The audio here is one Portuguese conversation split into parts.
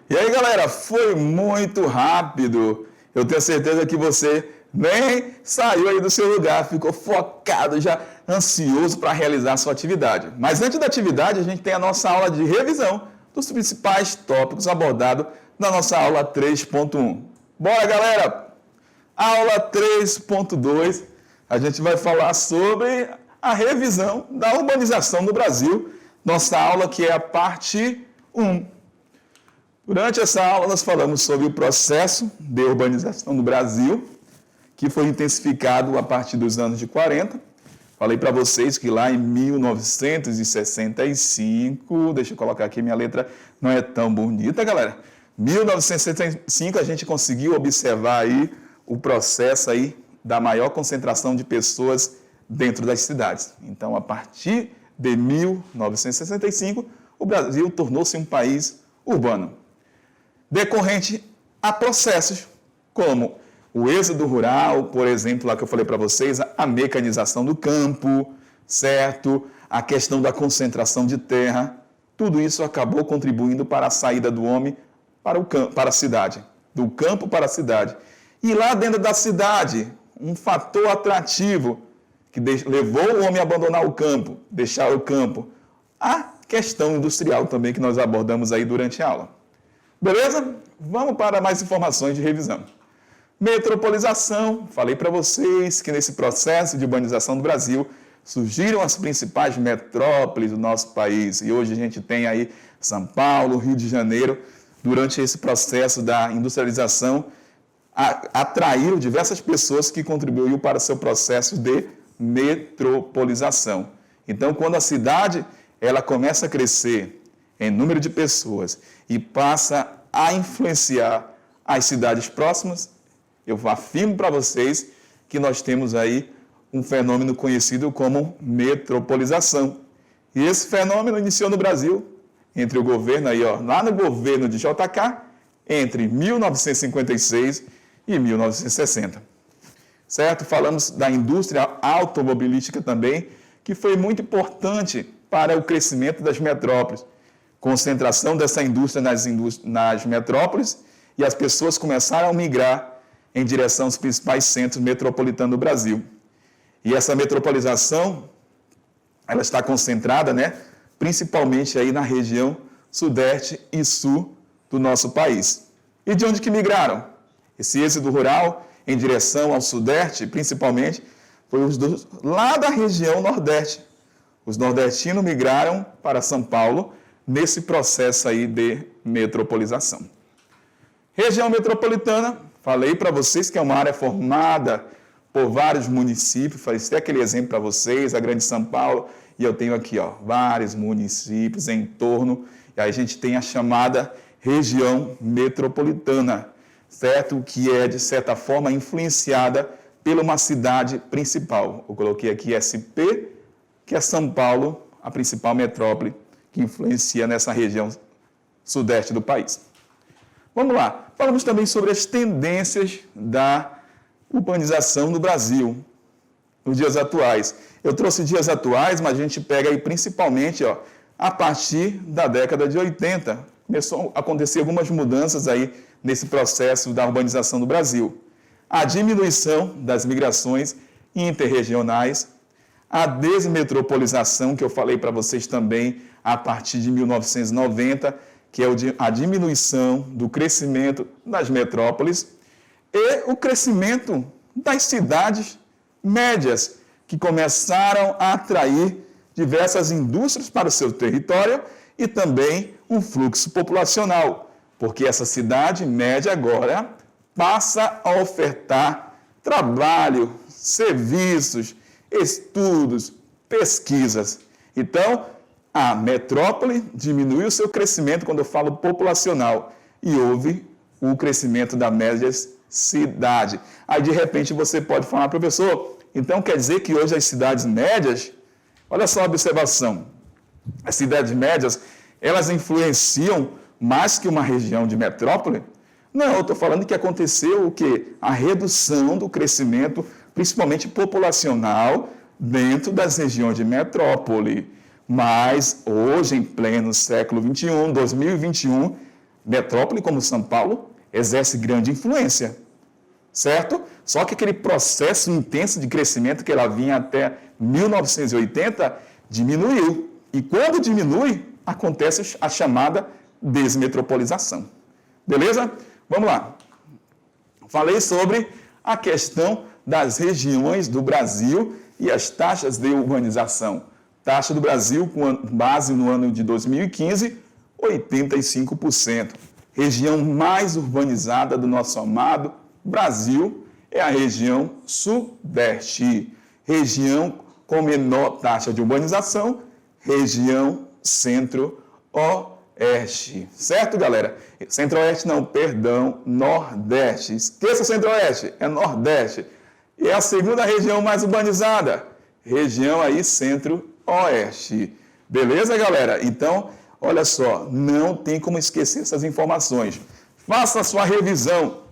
E aí, galera, foi muito rápido. Eu tenho certeza que você nem saiu aí do seu lugar, ficou focado, já ansioso para realizar a sua atividade. Mas antes da atividade, a gente tem a nossa aula de revisão dos principais tópicos abordados na nossa aula 3.1. Bora, galera! Aula 3.2, a gente vai falar sobre a revisão da urbanização no Brasil. Nossa aula que é a parte 1. Durante essa aula, nós falamos sobre o processo de urbanização no Brasil, que foi intensificado a partir dos anos de 40. Falei para vocês que lá em 1965, deixa eu colocar aqui, minha letra não é tão bonita, galera. 1965 a gente conseguiu observar aí o processo aí da maior concentração de pessoas dentro das cidades. Então, a partir de 1965, o Brasil tornou-se um país urbano, decorrente a processos como o êxodo rural, por exemplo, lá que eu falei para vocês, a mecanização do campo, certo? A questão da concentração de terra, tudo isso acabou contribuindo para a saída do homem para a cidade, do campo para a cidade. E lá dentro da cidade, um fator atrativo que levou o homem a abandonar o campo, deixar o campo, a questão industrial também que nós abordamos aí durante a aula. Beleza? Vamos para mais informações de revisão. Metropolização, falei para vocês que nesse processo de urbanização do Brasil surgiram as principais metrópoles do nosso país e hoje a gente tem aí São Paulo, Rio de Janeiro. Durante esse processo da industrialização, atraíram diversas pessoas que contribuíram para o seu processo de metropolização. Então, quando a cidade ela começa a crescer em número de pessoas e passa a influenciar as cidades próximas, eu afirmo para vocês que nós temos aí um fenômeno conhecido como metropolização. E esse fenômeno iniciou no Brasil, entre o governo aí, lá no governo de JK, entre 1956 e 1960. Certo? Falamos da indústria automobilística também, que foi muito importante para o crescimento das metrópoles. Concentração dessa indústria nas metrópoles e as pessoas começaram a migrar em direção aos principais centros metropolitanos do Brasil. E essa metropolização, ela está concentrada, principalmente aí na região sudeste e sul do nosso país. E de onde que migraram? Esse êxodo rural em direção ao sudeste, principalmente, foi lá da região nordeste. Os nordestinos migraram para São Paulo nesse processo aí de metropolização. Região metropolitana, falei para vocês que é uma área formada por vários municípios, falei aquele exemplo para vocês, a Grande São Paulo, e eu tenho aqui vários municípios em torno, e aí a gente tem a chamada região metropolitana, certo? Que é, de certa forma, influenciada por uma cidade principal. Eu coloquei aqui SP, que é São Paulo, a principal metrópole, que influencia nessa região sudeste do país. Vamos lá, falamos também sobre as tendências da urbanização no Brasil, nos dias atuais. Eu trouxe dias atuais, mas a gente pega aí principalmente a partir da década de 80. Começou a acontecer algumas mudanças aí nesse processo da urbanização do Brasil. A diminuição das migrações interregionais, a desmetropolização, que eu falei para vocês também a partir de 1990, que é a diminuição do crescimento das metrópoles e o crescimento das cidades médias, que começaram a atrair diversas indústrias para o seu território e também um fluxo populacional, porque essa cidade média agora passa a ofertar trabalho, serviços, estudos, pesquisas. Então, a metrópole diminuiu o seu crescimento quando eu falo populacional e houve o crescimento da média cidade. Aí, de repente, você pode falar, professor, então quer dizer que hoje as cidades médias, olha só a observação, as cidades médias, elas influenciam mais que uma região de metrópole? Não, eu estou falando que aconteceu o quê? A redução do crescimento, principalmente populacional, dentro das regiões de metrópole. Mas hoje, em pleno século XXI, 2021, Metrópole como São Paulo exerce grande influência, certo? Só que aquele processo intenso de crescimento que ela vinha até 1980 diminuiu. E quando diminui, acontece a chamada desmetropolização. Beleza? Vamos lá. Falei sobre a questão das regiões do Brasil e as taxas de urbanização. Taxa do Brasil, com base no ano de 2015, 85%. Região mais urbanizada do nosso amado Brasil é a região Sudeste. Região com menor taxa de urbanização, região Centro-Oeste. Certo, galera? Centro-Oeste não, perdão, Nordeste. Esqueça Centro-Oeste, é Nordeste. E é a segunda região mais urbanizada. Região aí Centro-Oeste. Beleza, galera? Então, olha só, não tem como esquecer essas informações. Faça a sua revisão.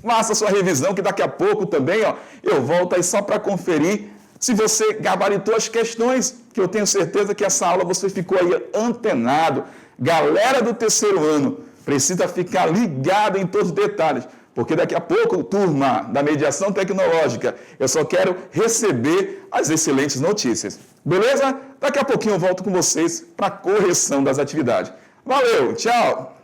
Faça a sua revisão, que daqui a pouco também, ó, eu volto aí só para conferir se você gabaritou as questões, que eu tenho certeza que essa aula você ficou aí antenado. Galera do terceiro ano, precisa ficar ligado em todos os detalhes, porque daqui a pouco, turma da mediação tecnológica, eu só quero receber as excelentes notícias. Beleza? Daqui a pouquinho eu volto com vocês para a correção das atividades. Valeu, tchau!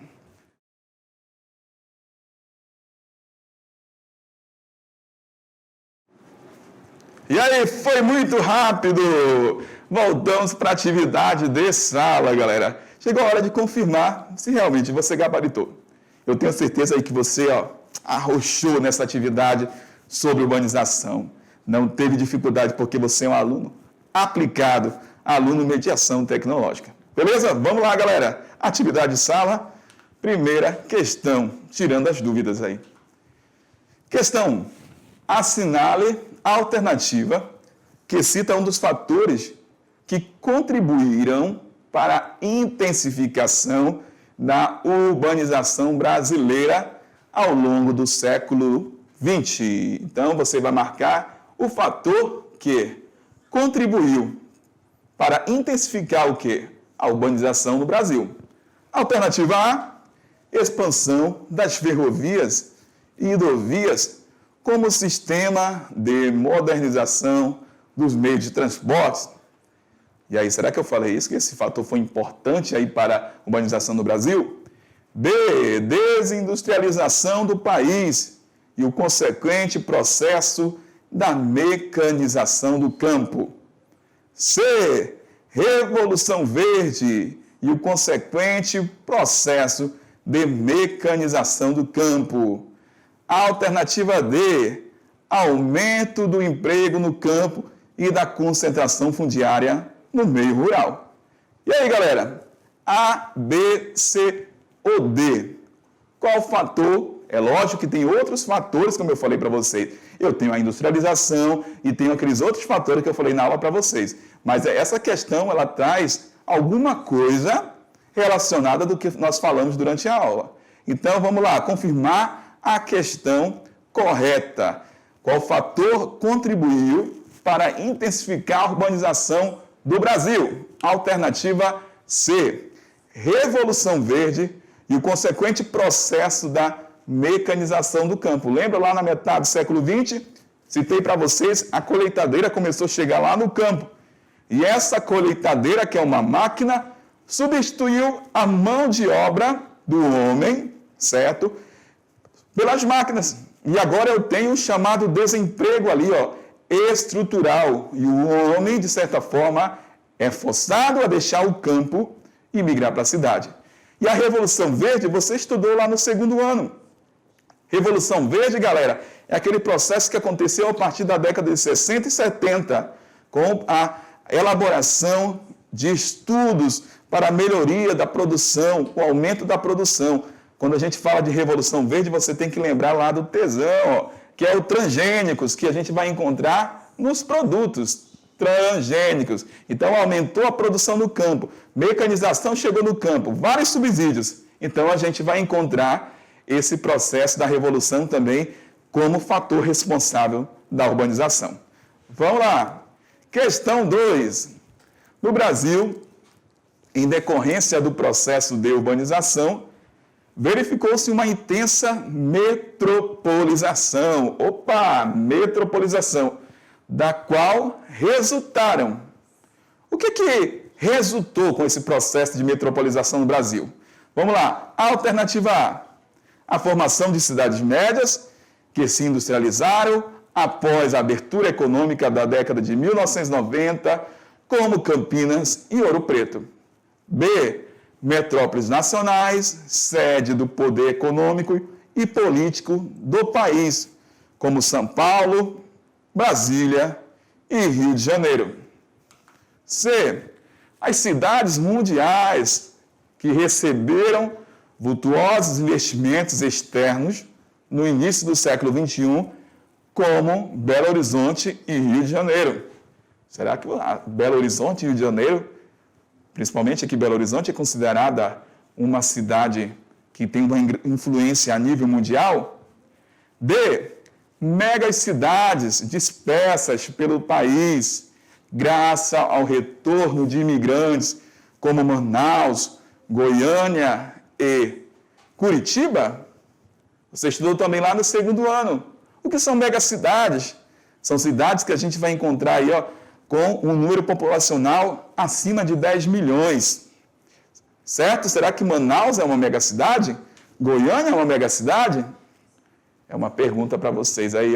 E aí, foi muito rápido! Voltamos para a atividade de sala, galera. Chegou a hora de confirmar se realmente você gabaritou. Eu tenho certeza aí que você arrochou nessa atividade sobre urbanização. Não teve dificuldade porque você é um aluno aplicado, aluno mediação tecnológica. Beleza? Vamos lá, galera. Atividade de sala. Primeira questão, tirando as dúvidas aí. Questão 1. Assinale a alternativa que cita um dos fatores que contribuirão para a intensificação da urbanização brasileira ao longo do século XX. Então, você vai marcar o fator que contribuiu para intensificar o quê? A urbanização no Brasil. Alternativa A, expansão das ferrovias e hidrovias como sistema de modernização dos meios de transporte. E aí, será que eu falei isso? Que esse fator foi importante aí para a urbanização no Brasil? B, desindustrialização do país e o consequente processo da mecanização do campo. C, revolução verde e o consequente processo de mecanização do campo. Alternativa D, aumento do emprego no campo e da concentração fundiária no meio rural. E aí, galera? A, B, C ou D? Qual fator? É lógico que tem outros fatores, como eu falei para vocês. Eu tenho a industrialização e tenho aqueles outros fatores que eu falei na aula para vocês. Mas essa questão, ela traz alguma coisa relacionada do que nós falamos durante a aula. Então, vamos lá, confirmar a questão correta. Qual fator contribuiu para intensificar a urbanização do Brasil? Alternativa C, revolução verde e o consequente processo da mecanização do campo. Lembra lá na metade do século XX? Citei para vocês, a colheitadeira começou a chegar lá no campo. E essa colheitadeira, que é uma máquina, substituiu a mão de obra do homem, certo? Pelas máquinas. E agora eu tenho o chamado desemprego ali, estrutural. E o homem, de certa forma, é forçado a deixar o campo e migrar para a cidade. E a Revolução Verde, você estudou lá no segundo ano. Revolução Verde, galera, é aquele processo que aconteceu a partir da década de 60 e 70, com a elaboração de estudos para a melhoria da produção, o aumento da produção. Quando a gente fala de Revolução Verde, você tem que lembrar lá do tesão, que é o transgênicos, que a gente vai encontrar nos produtos transgênicos. Então, aumentou a produção no campo, mecanização chegou no campo, vários subsídios. Então, a gente vai encontrar esse processo da revolução também como fator responsável da urbanização. Vamos lá. Questão 2. No Brasil, em decorrência do processo de urbanização, verificou-se uma intensa metropolização. Metropolização, da qual resultaram. O que resultou com esse processo de metropolização no Brasil? Vamos lá. Alternativa A, a formação de cidades médias que se industrializaram após a abertura econômica da década de 1990, como Campinas e Ouro Preto. B, metrópoles nacionais, sede do poder econômico e político do país, como São Paulo, Brasília e Rio de Janeiro. C, as cidades mundiais que receberam vultuosos investimentos externos no início do século XXI, como Belo Horizonte e Rio de Janeiro. Será que Belo Horizonte e Rio de Janeiro, principalmente aqui Belo Horizonte, é considerada uma cidade que tem uma influência a nível mundial? D, megas cidades dispersas pelo país, graças ao retorno de imigrantes como Manaus, Goiânia e Curitiba? Você estudou também lá no segundo ano. O que são megacidades? São cidades que a gente vai encontrar aí, com um número populacional acima de 10 milhões. Certo? Será que Manaus é uma megacidade? Goiânia é uma megacidade? É uma pergunta para vocês aí,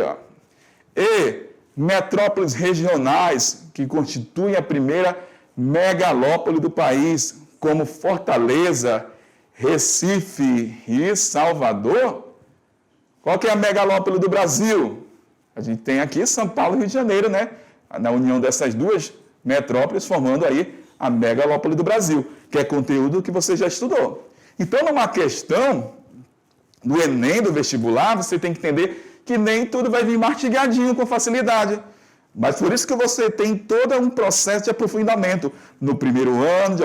E metrópoles regionais que constituem a primeira megalópole do país, como Fortaleza, Recife e Salvador? Qual que é a megalópole do Brasil? A gente tem aqui São Paulo e Rio de Janeiro, né? Na união dessas duas metrópoles, formando aí a megalópole do Brasil, que é conteúdo que você já estudou. Então, numa questão do Enem, do vestibular, você tem que entender que nem tudo vai vir mastigadinho com facilidade. Mas por isso que você tem todo um processo de aprofundamento no primeiro ano,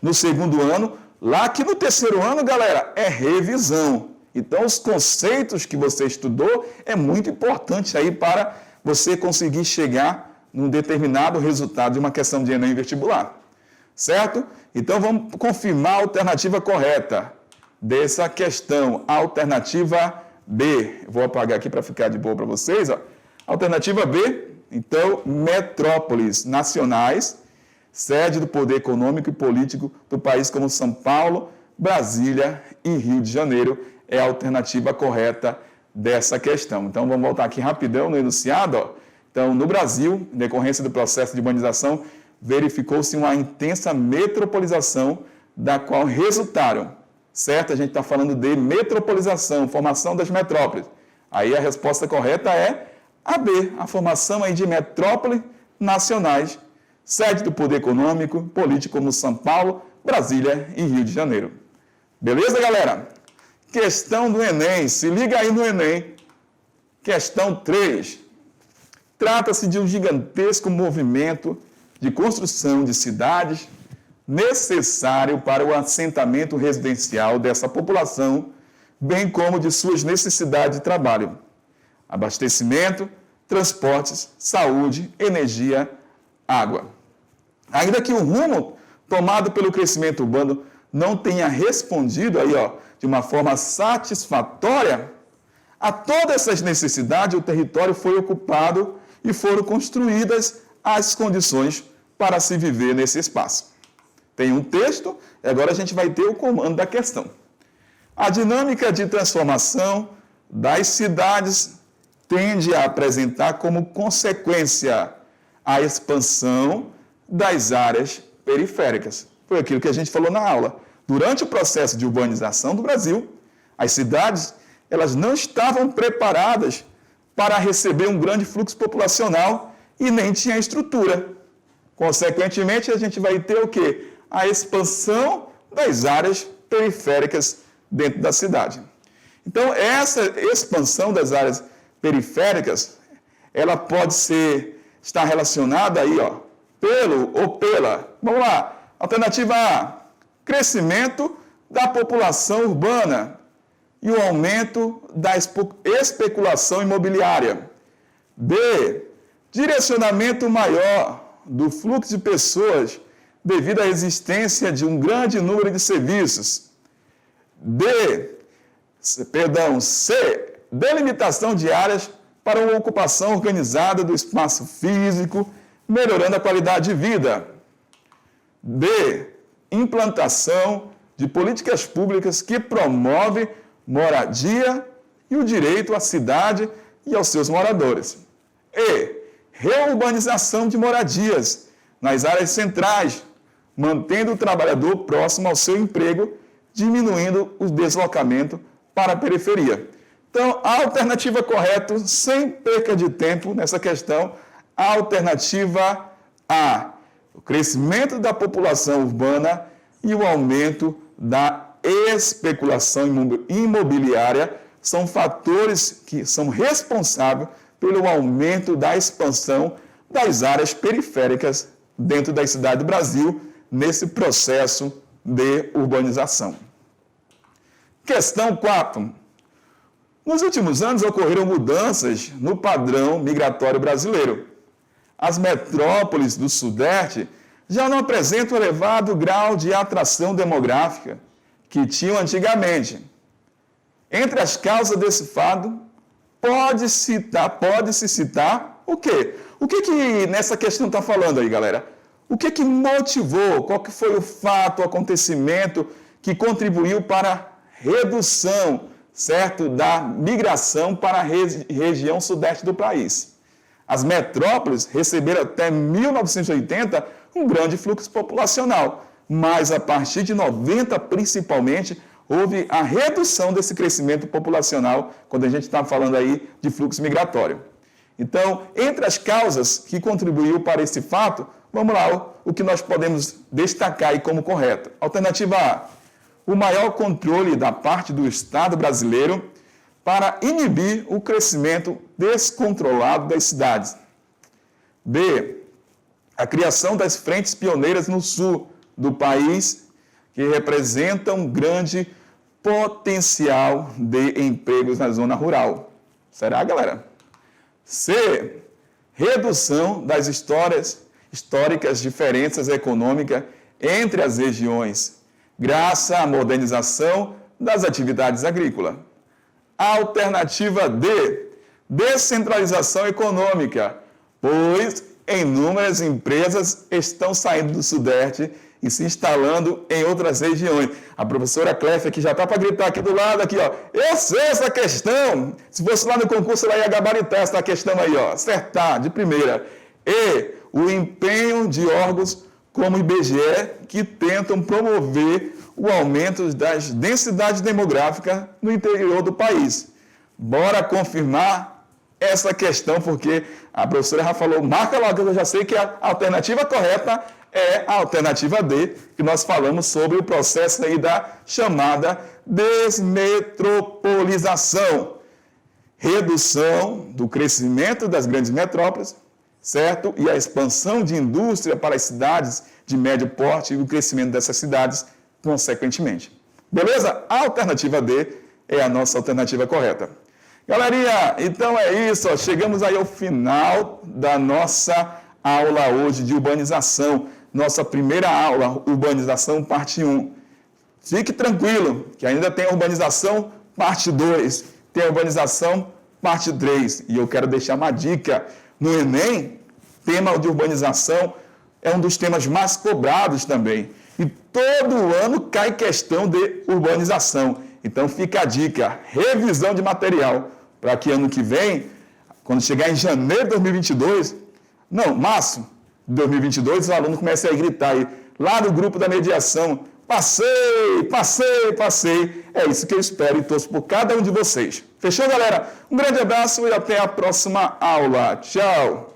no segundo ano. Lá que no terceiro ano, galera, é revisão. Então, os conceitos que você estudou é muito importante aí para você conseguir chegar num determinado resultado de uma questão de Enem vestibular. Certo? Então, vamos confirmar a alternativa correta dessa questão. Alternativa B. Vou apagar aqui para ficar de boa para vocês. Alternativa B, então, metrópoles nacionais, sede do poder econômico e político do país como São Paulo, Brasília e Rio de Janeiro, é a alternativa correta dessa questão. Então, vamos voltar aqui rapidão no enunciado. Então, no Brasil, em decorrência do processo de urbanização, verificou-se uma intensa metropolização, da qual resultaram, certo? A gente está falando de metropolização, formação das metrópoles. Aí a resposta correta é a B, a formação aí de metrópoles nacionais, sede do poder econômico, político como São Paulo, Brasília e Rio de Janeiro. Beleza, galera? Questão do Enem, se liga aí no Enem. Questão 3. Trata-se de um gigantesco movimento de construção de cidades necessário para o assentamento residencial dessa população, bem como de suas necessidades de trabalho, abastecimento, transportes, saúde, energia, água. Ainda que o rumo tomado pelo crescimento urbano não tenha respondido aí, de uma forma satisfatória a todas essas necessidades, o território foi ocupado e foram construídas as condições para se viver nesse espaço. Tem um texto e agora a gente vai ter o comando da questão. A dinâmica de transformação das cidades tende a apresentar como consequência a expansão das áreas periféricas. Foi aquilo que a gente falou na aula. Durante o processo de urbanização do Brasil, as cidades elas não estavam preparadas para receber um grande fluxo populacional e nem tinha estrutura. Consequentemente, a gente vai ter o quê? A expansão das áreas periféricas dentro da cidade. Então, essa expansão das áreas periféricas, ela pode estar relacionada aí, pela. Vamos lá. Alternativa A, crescimento da população urbana e o aumento da especulação imobiliária. B, direcionamento maior do fluxo de pessoas devido à existência de um grande número de serviços. C. Delimitação de áreas para uma ocupação organizada do espaço físico, melhorando a qualidade de vida. D. Implantação de políticas públicas que promovem moradia e o direito à cidade e aos seus moradores. E. Reurbanização de moradias nas áreas centrais, mantendo o trabalhador próximo ao seu emprego, diminuindo o deslocamento para a periferia. Então, a alternativa correta, sem perca de tempo nessa questão, a alternativa A, o crescimento da população urbana e o aumento da especulação imobiliária são fatores que são responsáveis pelo aumento da expansão das áreas periféricas dentro das cidades do Brasil, nesse processo de urbanização. Questão 4. Nos últimos anos ocorreram mudanças no padrão migratório brasileiro. As metrópoles do Sudeste já não apresentam o elevado grau de atração demográfica que tinham antigamente. Entre as causas desse fato, pode-se citar o quê? O que nessa questão está falando aí, galera? O que motivou, qual que foi o fato, o acontecimento que contribuiu para a redução, certo, da migração para a região sudeste do país? As metrópoles receberam até 1980 um grande fluxo populacional, mas a partir de 90, principalmente, houve a redução desse crescimento populacional, quando a gente está falando aí de fluxo migratório. Então, entre as causas que contribuiu para esse fato, vamos lá, o que nós podemos destacar aí como correto. Alternativa A, o maior controle da parte do Estado brasileiro para inibir o crescimento descontrolado das cidades. B, a criação das frentes pioneiras no sul do país, que representam um grande potencial de empregos na zona rural. Será, galera? C, redução das históricas diferenças econômicas entre as regiões, graças à modernização das atividades agrícolas. Alternativa D, descentralização econômica, pois inúmeras empresas estão saindo do Sudeste e se instalando em outras regiões. A professora Cléfia, que já está para gritar aqui do lado, aqui, ó. Eu sei essa questão. Se fosse lá no concurso, ela ia gabaritar essa questão aí, ó. Acertar, de primeira. E o empenho de órgãos como o IBGE, que tentam promover o aumento das densidades demográficas no interior do país. Bora confirmar essa questão, porque a professora já falou, marca logo, eu já sei que a alternativa correta é a alternativa D, que nós falamos sobre o processo aí da chamada desmetropolização. Redução do crescimento das grandes metrópoles, certo? E a expansão de indústria para as cidades de médio porte e o crescimento dessas cidades, consequentemente. Beleza? A alternativa D é a nossa alternativa correta. Galerinha, então é isso, ó. Chegamos aí ao final da nossa aula hoje de urbanização. Nossa primeira aula, urbanização parte 1. Fique tranquilo, que ainda tem a urbanização parte 2, tem a urbanização parte 3. E eu quero deixar uma dica, no Enem, tema de urbanização é um dos temas mais cobrados também. E todo ano cai questão de urbanização. Então fica a dica, revisão de material, para que ano que vem, quando chegar em janeiro de 2022, março de 2022, os alunos comecem a gritar aí, lá no grupo da mediação, passei. É isso que eu espero e torço por cada um de vocês. Fechou, galera? Um grande abraço e até a próxima aula. Tchau!